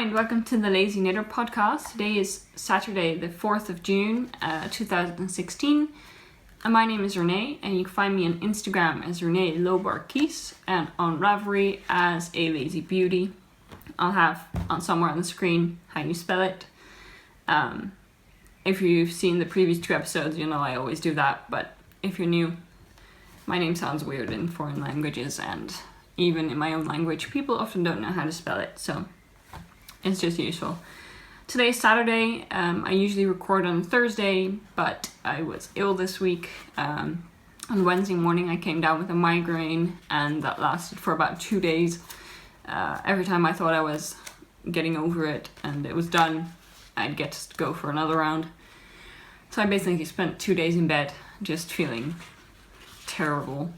Hi and welcome to the Lazy Knitter podcast. Today is Saturday the 4th of June 2016 and my name is Renee and you can find me on Instagram as Renee Lobarkies and on Ravelry as Alazybeauty. I'll have on somewhere on the screen how you spell it. If you've seen the previous two episodes, you know I always do that, but if you're new, my name sounds weird in foreign languages and even in my own language, people often don't know how to spell it, so it's just useful. Today's Saturday. I usually record on Thursday, but I was ill this week. On Wednesday morning I came down with a migraine and that lasted for about 2 days. Every time I thought I was getting over it and it was done, I'd get to go for another round. So I basically spent 2 days in bed just feeling terrible.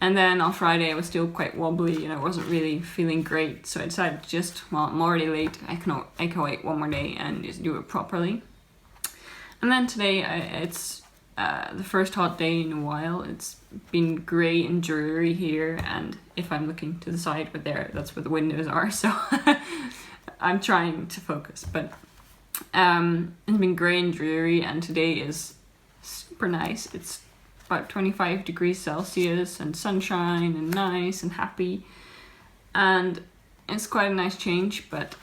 And then on Friday I was still quite wobbly and I wasn't really feeling great, so I decided to I'm already late, I can wait one more day and just do it properly. And then today it's the first hot day in a while. It's been grey and dreary here, and if I'm looking to the side but there, that's where the windows are, so I'm trying to focus, but it's been grey and dreary and today is super nice. It's about 25 degrees Celsius and sunshine and nice and happy, and it's quite a nice change, but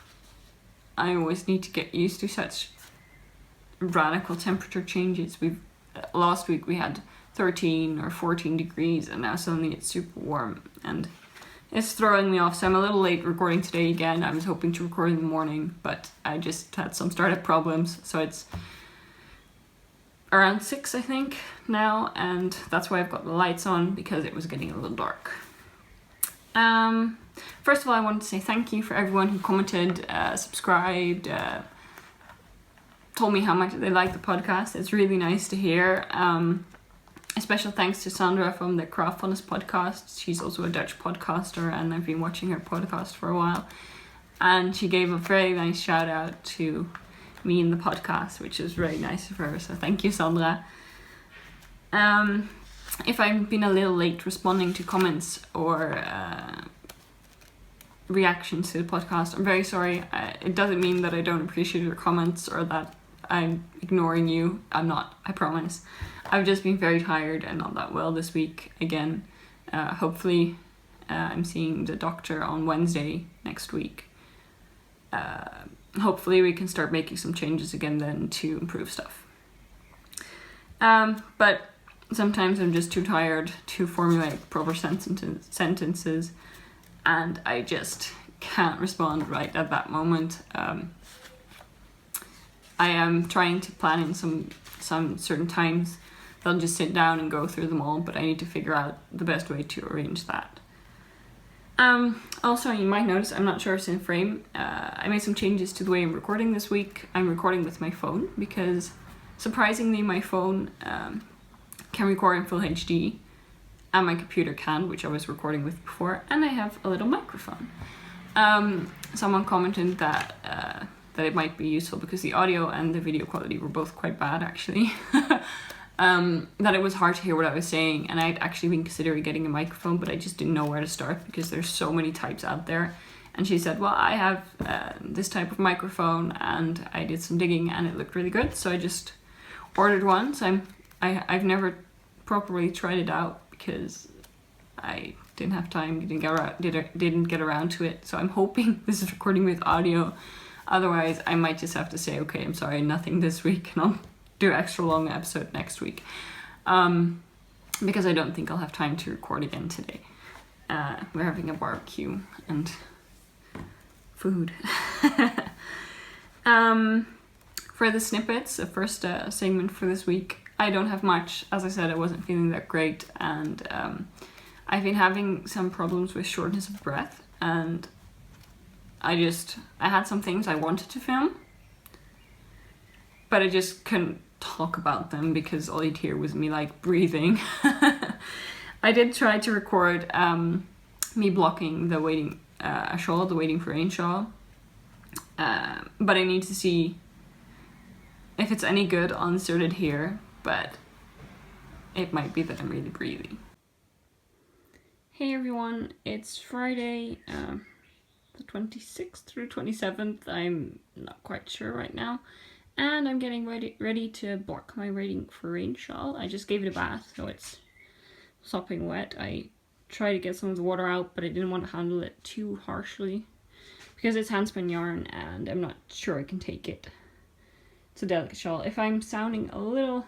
I always need to get used to such radical temperature changes. Last week we had 13 or 14 degrees and now suddenly it's super warm and it's throwing me off, so I'm a little late recording today again. I was hoping to record in the morning, but I just had some startup problems, so it's around 6 I think now, and that's why I've got the lights on, because it was getting a little dark. First of all, I wanted to say thank you for everyone who commented, subscribed, told me how much they liked the podcast. It's really nice to hear. A special thanks to Sandra from the Craftfulness podcast. She's also a Dutch podcaster and I've been watching her podcast for a while, and she gave a very nice shout out to me in the podcast, which is very nice of her, so thank you, Sandra. If I've been a little late responding to comments or reactions to the podcast, I'm very sorry. It doesn't mean that I don't appreciate your comments or that I'm ignoring you. I'm not, I promise. I've just been very tired and not that well this week again. Hopefully I'm seeing the doctor on Wednesday next week. Hopefully we can start making some changes again then to improve stuff. But sometimes I'm just too tired to formulate proper sentences and I just can't respond right at that moment. I am trying to plan in some certain times. They'll just sit down and go through them all, but I need to figure out the best way to arrange that. Also, you might notice, I'm not sure if it's in frame, I made some changes to the way I'm recording this week. I'm recording with my phone because surprisingly my phone can record in full HD and my computer can, which I was recording with before, and I have a little microphone. Someone commented that it might be useful because the audio and the video quality were both quite bad actually. That it was hard to hear what I was saying, and I'd actually been considering getting a microphone, but I just didn't know where to start because there's so many types out there. And she said, well, I have this type of microphone, and I did some digging and it looked really good, so I just ordered one. So I've never properly tried it out because I didn't have time, didn't get around to it. So I'm hoping this is recording with audio. Otherwise I might just have to say, okay, I'm sorry, nothing this week, and I'll do an extra long episode next week, because I don't think I'll have time to record again today. We're having a barbecue and food. For the snippets, the first segment for this week, I don't have much. As I said, I wasn't feeling that great, and I've been having some problems with shortness of breath, and I had some things I wanted to film, but I just couldn't talk about them because all you'd hear was me like breathing. I did try to record me blocking the waiting shawl, the waiting for rain shawl, but I need to see if it's any good. I'll insert it here, but it might be that I'm really breathing. Hey everyone, it's Friday, the 26th through 27th. I'm not quite sure right now. And I'm getting ready to block my Waiting for Rain shawl. I just gave it a bath, so it's sopping wet. I tried to get some of the water out, but I didn't want to handle it too harshly because it's handspun yarn and I'm not sure I can take it. It's a delicate shawl. If I'm sounding a little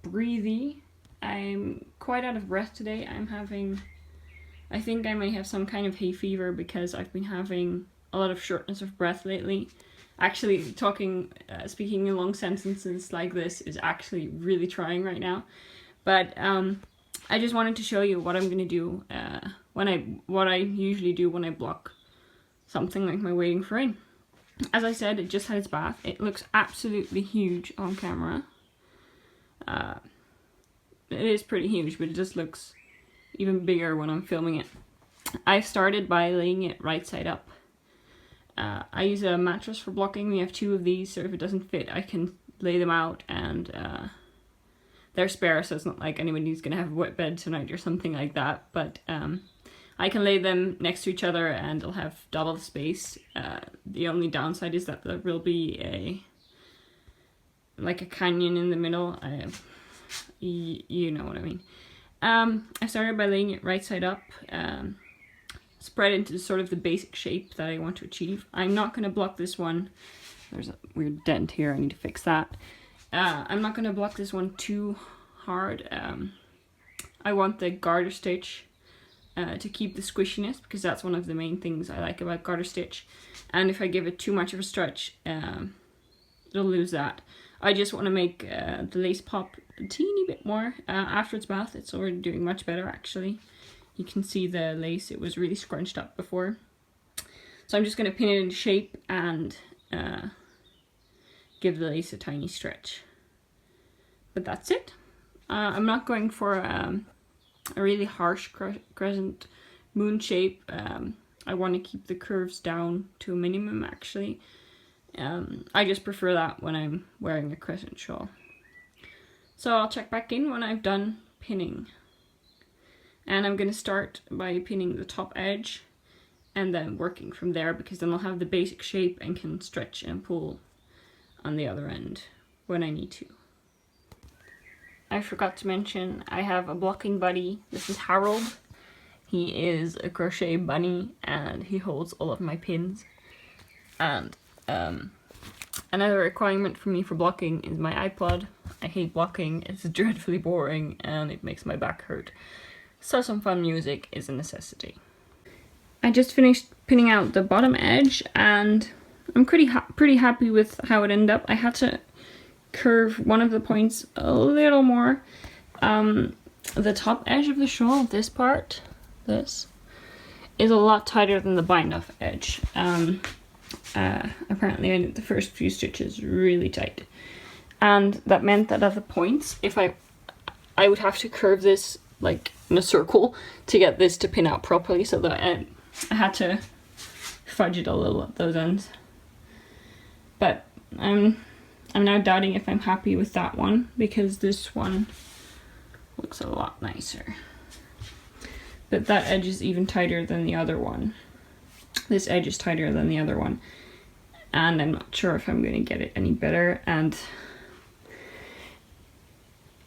breathy, I'm quite out of breath today. I think I may have some kind of hay fever because I've been having a lot of shortness of breath lately. Actually, speaking in long sentences like this is actually really trying right now. But I just wanted to show you what I'm going to do what I usually do when I block something like my Waiting for Rain. As I said, it just had its bath. It looks absolutely huge on camera. It is pretty huge, but it just looks even bigger when I'm filming it. I started by laying it right side up. I use a mattress for blocking. We have 2 of these, so if it doesn't fit, I can lay them out, and they're spare, so it's not like anybody's gonna have a wet bed tonight or something like that. But I can lay them next to each other, and they'll have double the space. The only downside is that there will be a canyon in the middle. You know what I mean. I started by laying it right side up. Spread into sort of the basic shape that I want to achieve. I'm not going to block this one. There's a weird dent here, I need to fix that. I'm not going to block this one too hard. I want the garter stitch to keep the squishiness, because that's one of the main things I like about garter stitch. And if I give it too much of a stretch, it'll lose that. I just want to make the lace pop a teeny bit more. After its bath, it's already doing much better actually. You can see the lace, it was really scrunched up before. So I'm just going to pin it into shape and give the lace a tiny stretch. But that's it. I'm not going for a really harsh crescent moon shape. I want to keep the curves down to a minimum actually. I just prefer that when I'm wearing a crescent shawl. So I'll check back in when I've done pinning. And I'm going to start by pinning the top edge and then working from there, because then I'll have the basic shape and can stretch and pull on the other end when I need to. I forgot to mention I have a blocking buddy. This is Harold. He is a crochet bunny and he holds all of my pins. And another requirement for me for blocking is my iPod. I hate blocking, it's dreadfully boring and it makes my back hurt. So some fun music is a necessity. I just finished pinning out the bottom edge and I'm pretty happy with how it ended up. I had to curve one of the points a little more. The top edge of the shawl, this part, this, is a lot tighter than the bind-off edge. Apparently I did the first few stitches really tight. And that meant that at the points, if I would have to curve this like in a circle to get this to pin out properly, so that I had to fudge it a little at those ends. But I'm now doubting if I'm happy with that one, because this one looks a lot nicer. But that edge is even tighter than the other one. This edge is tighter than the other one. And I'm not sure if I'm going to get it any better, and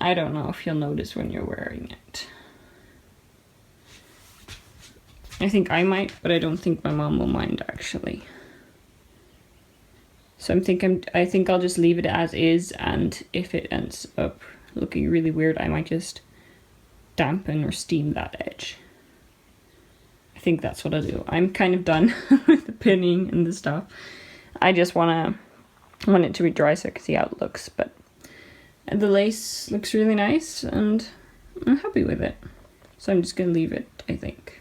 I don't know if you'll notice when you're wearing it. I think I might, but I don't think my mom will mind actually. So I think I'll just leave it as is, and if it ends up looking really weird, I might just dampen or steam that edge. I think that's what I'll do. I'm kind of done with the pinning and the stuff. I just want it to be dry so I can see how it looks, but the lace looks really nice and I'm happy with it. So I'm just gonna leave it, I think.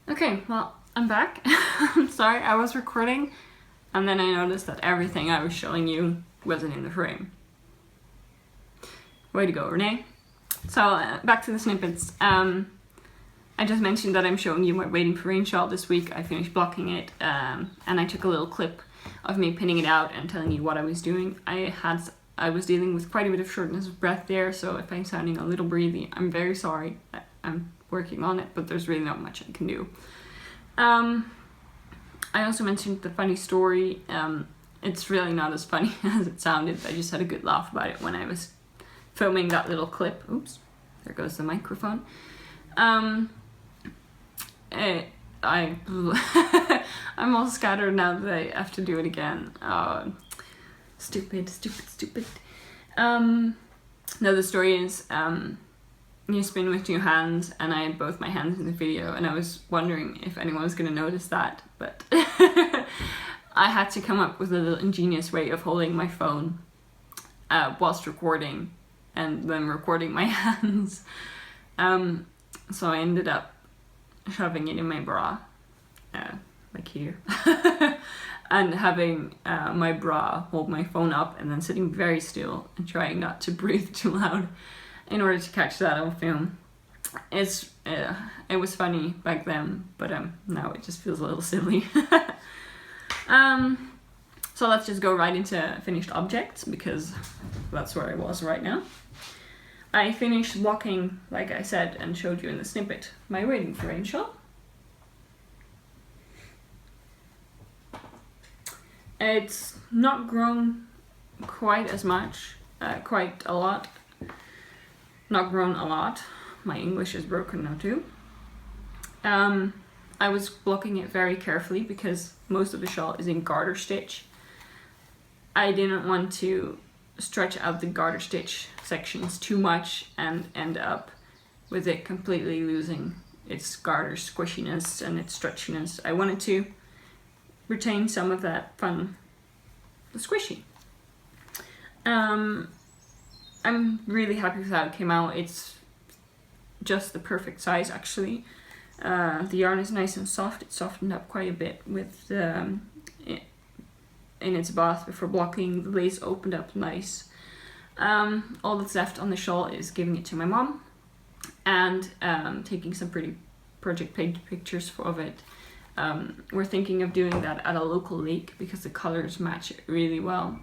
Okay, well, I'm back. I'm sorry, I was recording and then I noticed that everything I was showing you wasn't in the frame. Way to go, Renee. So back to the snippets. I just mentioned that I'm showing you my Waiting for Rain shawl this week. I finished blocking it and I took a little clip of me pinning it out and telling you what I was doing. I was dealing with quite a bit of shortness of breath there, so if I'm sounding a little breathy, I'm very sorry. I'm working on it, but there's really not much I can do. I also mentioned the funny story. It's really not as funny as it sounded. I just had a good laugh about it when I was filming that little clip. Oops, there goes the microphone. I'm all scattered now that I have to do it again. Stupid. No, the story is you spin with two hands, and I had both my hands in the video, and I was wondering if anyone was going to notice that, but I had to come up with a little ingenious way of holding my phone whilst recording, and then recording my hands. So I ended up shoving it in my bra, like here, and having my bra hold my phone up, and then sitting very still and trying not to breathe too loud in order to catch that on film. It was funny back then, but now it just feels a little silly. So let's just go right into finished objects, because that's where I was right now. I finished blocking, like I said and showed you in the snippet, my waiting for rain shell. It's not grown quite as much, quite a lot. Not grown a lot. My English is broken now too. I was blocking it very carefully because most of the shawl is in garter stitch. I didn't want to stretch out the garter stitch sections too much and end up with it completely losing its garter squishiness and its stretchiness. I wanted to retain some of that fun squishy. I'm really happy with how it came out. It's just the perfect size, actually. The yarn is nice and soft. It softened up quite a bit with in its bath before blocking. The lace opened up nice. All that's left on the shawl is giving it to my mom and taking some pretty project pictures of it. We're thinking of doing that at a local lake because the colors match it really well.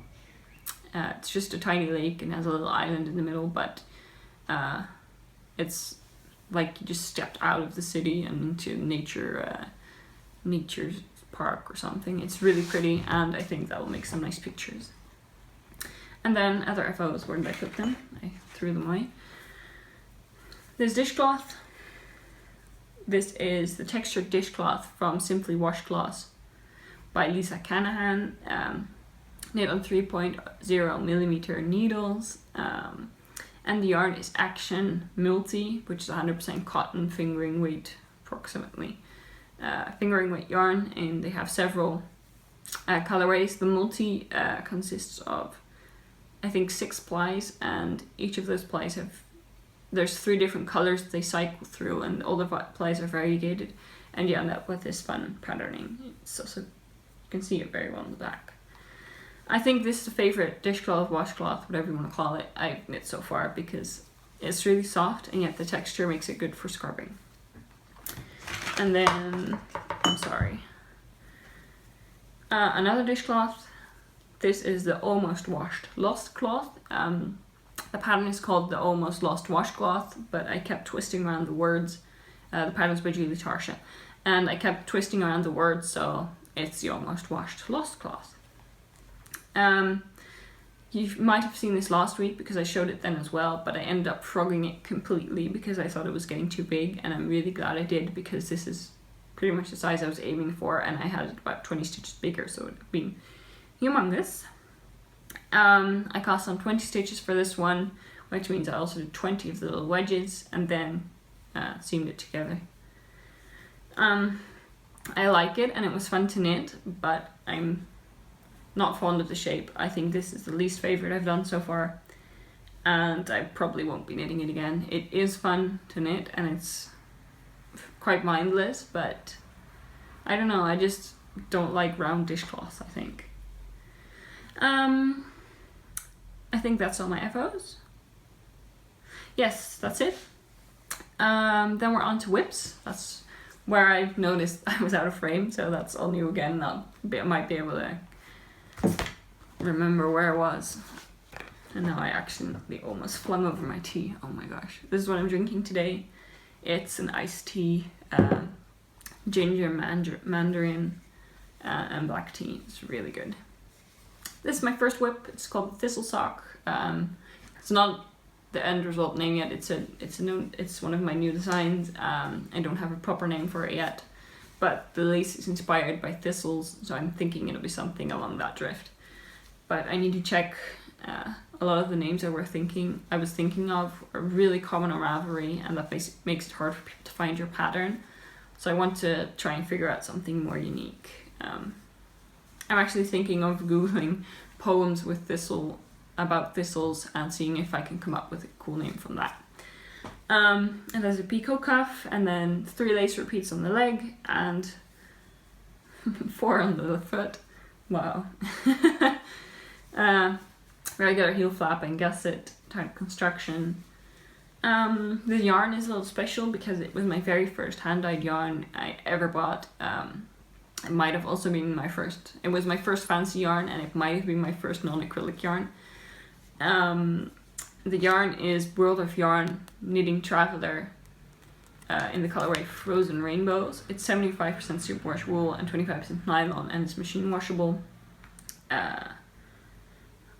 It's just a tiny lake and has a little island in the middle, but it's like you just stepped out of the city and into nature's park or something. It's really pretty, and I think that will make some nice pictures. And then other FOs, where did I put them? I threw them away. This dishcloth. This is the textured dishcloth from Simply Washcloths by Lisa Canahan. Knit on 3.0mm needles. And the yarn is Action Multi, which is 100% cotton fingering weight, approximately. Fingering weight yarn, and they have several colorways. The multi consists of, I think, 6 plies, and each of those plies there's 3 different colors they cycle through, and all the plies are variegated, and you end up with this fun patterning. It's also, you can see it very well in the back. I think this is the favorite dishcloth, washcloth, whatever you want to call it, I've knit so far, because it's really soft and yet the texture makes it good for scrubbing. And then, I'm sorry, another dishcloth. This is the Almost Washed Lost cloth. The pattern is called the Almost Lost Washcloth, but I kept twisting around the words. The pattern's by Julie Tarsha, and I kept twisting around the words, so it's the Almost Washed Lost cloth. You might have seen this last week because I showed it then as well, but I ended up frogging it completely because I thought it was getting too big, and I'm really glad I did, because this is pretty much the size I was aiming for, and I had it about 20 stitches bigger, so it would have been humongous. I cast on 20 stitches for this one, which means I also did 20 of the little wedges and then seamed it together. I like it and it was fun to knit, but I'm not fond of the shape. I think this is the least favorite I've done so far, and I probably won't be knitting it again. It is fun to knit and it's quite mindless, but I don't know, I just don't like round dishcloths, I think. I think that's all my FOs. Yes, that's it. Then we're on to whips. That's where I've noticed I was out of frame, so that's all new again. I might be able to remember where I was. And now I accidentally almost flung over my tea. Oh my gosh. This is what I'm drinking today. It's an iced tea ginger, mandarin, and black tea. It's really good. This is my first whip. It's called Thistle Sock. It's not the end result name yet. It's one of my new designs. I don't have a proper name for it yet, but the lace is inspired by thistles, so I'm thinking it'll be something along that drift. But I need to check. A lot of the names I was thinking of are really common on Ravelry, and that makes it hard for people to find your pattern. So I want to try and figure out something more unique. I'm actually thinking of Googling poems with about thistles and seeing if I can come up with a cool name from that. And there's a picot cuff, and then 3 lace repeats on the leg and 4 on the foot. Wow. Regular heel flap and gusset type construction. The yarn is a little special because it was my very first hand-dyed yarn I ever bought. It might have also been it was my first fancy yarn, and it might have been my first non-acrylic yarn. The yarn is World of Yarn Knitting Traveler in the colorway Frozen Rainbows. It's 75% superwash wool and 25% nylon, and it's machine washable.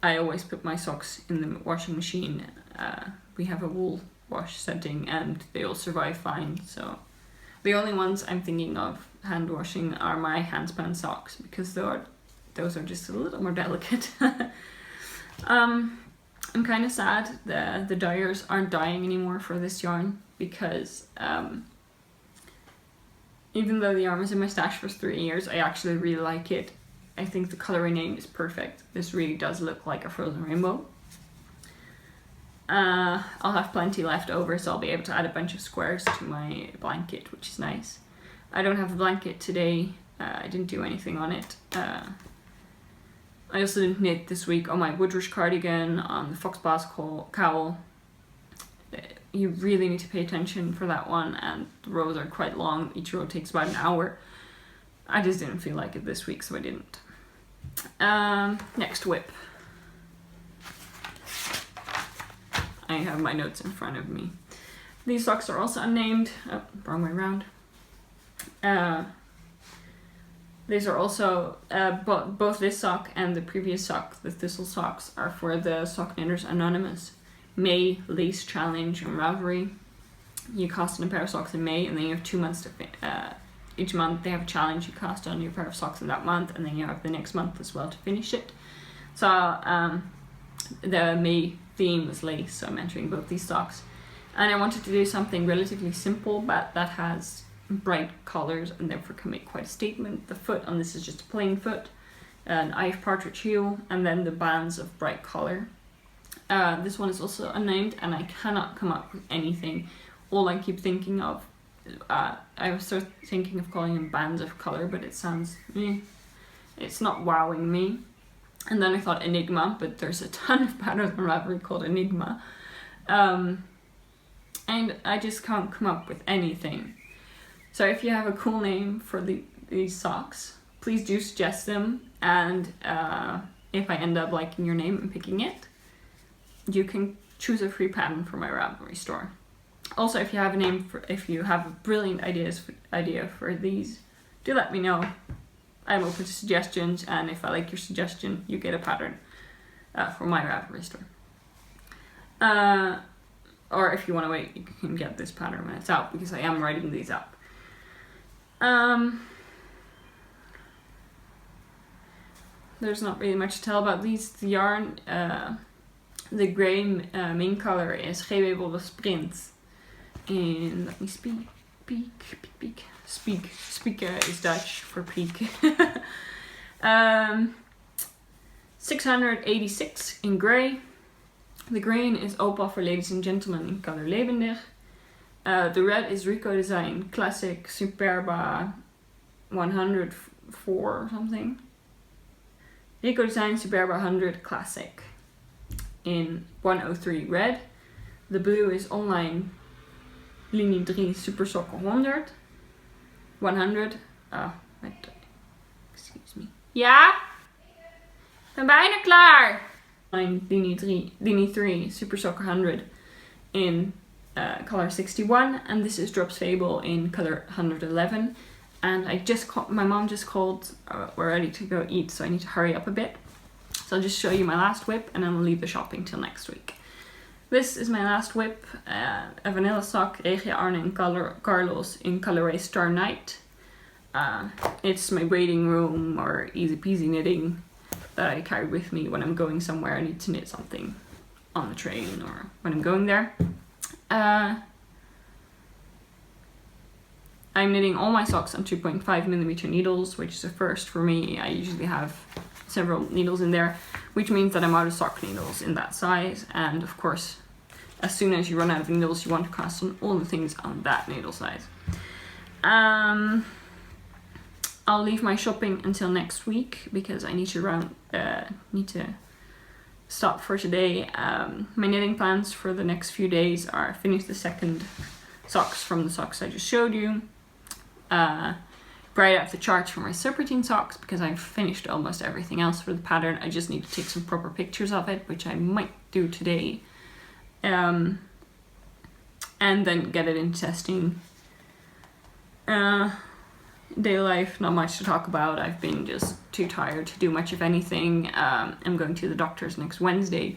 I always put my socks in the washing machine. We have a wool wash setting and they all survive fine. So the only ones I'm thinking of hand washing are my handspan socks, because those are just a little more delicate. I'm kind of sad the dyers aren't dyeing anymore for this yarn, because even though the yarn was in my stash for 3 years, I actually really like it. I think the coloring name is perfect. This really does look like a frozen rainbow. I'll have plenty left over, so I'll be able to add a bunch of squares to my blanket, which is nice. I don't have a blanket today. I didn't do anything on it. I also didn't knit this week on my Woodrush cardigan, on the Fox Bass cowl. You really need to pay attention for that one, and the rows are quite long. Each row takes about an hour. I just didn't feel like it this week, so I didn't. Next whip. I have my notes in front of me. These socks are also unnamed. Oh, wrong way around. These are also, both this sock and the previous sock, the Thistle socks, are for the Sock Knitters Anonymous May Lace Challenge on Ravelry. You cast on a pair of socks in May, and then you have 2 months to each month they have a challenge. You cast on your pair of socks in that month, and then you have the next month as well to finish it. So the May theme was lace, so I'm entering both these socks. And I wanted to do something relatively simple, but that has bright colors and therefore can make quite a statement. The foot on this is just a plain foot, an eye of partridge heel, and then the bands of bright color. This one is also unnamed, and I cannot come up with anything. All I keep thinking of, I was sort of thinking of calling them bands of color, but it sounds, it's not wowing me. And then I thought Enigma, but there's a ton of patterns on Ravelry called Enigma. And I just can't come up with anything. So if you have a cool name for these socks, please do suggest them. And if I end up liking your name and picking it, you can choose a free pattern for my Ravelry store. Also, if you have a brilliant idea for these, do let me know. I'm open to suggestions, and if I like your suggestion, you get a pattern for my Ravelry store. Or if you want to wait, you can get this pattern when it's out, because I am writing these up. There's not really much to tell about these. The yarn, the grey main color is GB Bolle Sprint. And let me speak is Dutch for peak. 686 in grey. The green is Opal for ladies and gentlemen in color Lebendig. The red is Rico Design Classic Superba 104 or something. Rico Design Superba 100 Classic in 103 red. The blue is Online Linie 3 Super Sokken 100. Excuse me. Ja? Ben bijna klaar! Linie 3 Super Sokken 100 in color 61. And this is Drops Fable in color 111. and my mom just called, we're ready to go eat, so I need to hurry up a bit. So I'll just show you my last whip, and then we'll leave the shopping till next week. This is my last whip, a vanilla sock, Regia Arne and Carlos in colorway Star Night. It's my waiting room or easy peasy knitting that I carry with me when I'm going somewhere I need to knit something on the train or when I'm going there. I'm knitting all my socks on 2.5mm needles, which is a first for me. I usually have several needles in there, which means that I'm out of sock needles in that size. And of course, as soon as you run out of needles, you want to cast on all the things on that needle size. I'll leave my shopping until next week because I need to stop for today. My knitting plans for the next few days are finish the second socks from the socks I just showed you. Write out the charts for my subroutine socks because I've finished almost everything else for the pattern. I just need to take some proper pictures of it, which I might do today. And then get it into testing. Daily life, not much to talk about. I've been just too tired to do much of anything. I'm going to the doctor's next Wednesday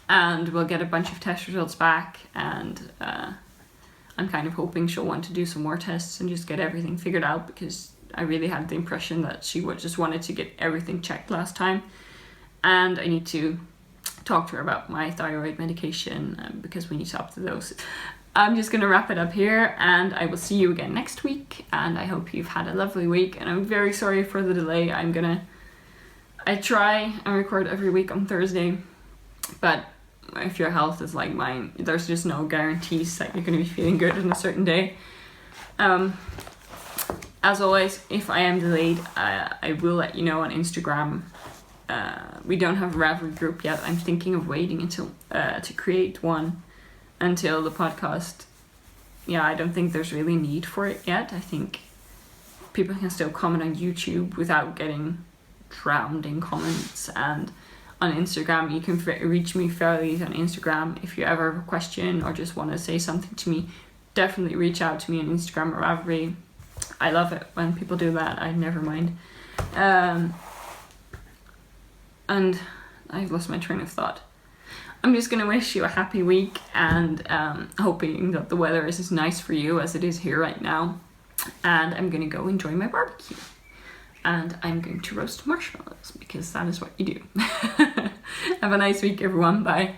and we'll get a bunch of test results back, and I'm kind of hoping she'll want to do some more tests and just get everything figured out, because I really had the impression that she just wanted to get everything checked last time, and I need to talk to her about my thyroid medication because we need to up the dose. I'm just gonna wrap it up here, and I will see you again next week, and I hope you've had a lovely week, and I'm very sorry for the delay. I try and record every week on Thursday, but if your health is like mine, there's just no guarantees that you're gonna be feeling good on a certain day. As always, if I am delayed, I will let you know on Instagram. We don't have a Ravelry group yet. I'm thinking of waiting until to create one until the podcast. Yeah, I don't think there's really need for it yet. I think people can still comment on YouTube without getting drowned in comments, and on Instagram you can reach me fairly easy on Instagram. If you ever have a question or just want to say something to me, definitely reach out to me on Instagram or Ravelry. I love it when people do that. I never mind. And I've lost my train of thought. I'm just gonna wish you a happy week, and hoping that the weather is as nice for you as it is here right now. And I'm gonna go enjoy my barbecue. And I'm going to roast marshmallows because that is what you do. Have a nice week, everyone. Bye.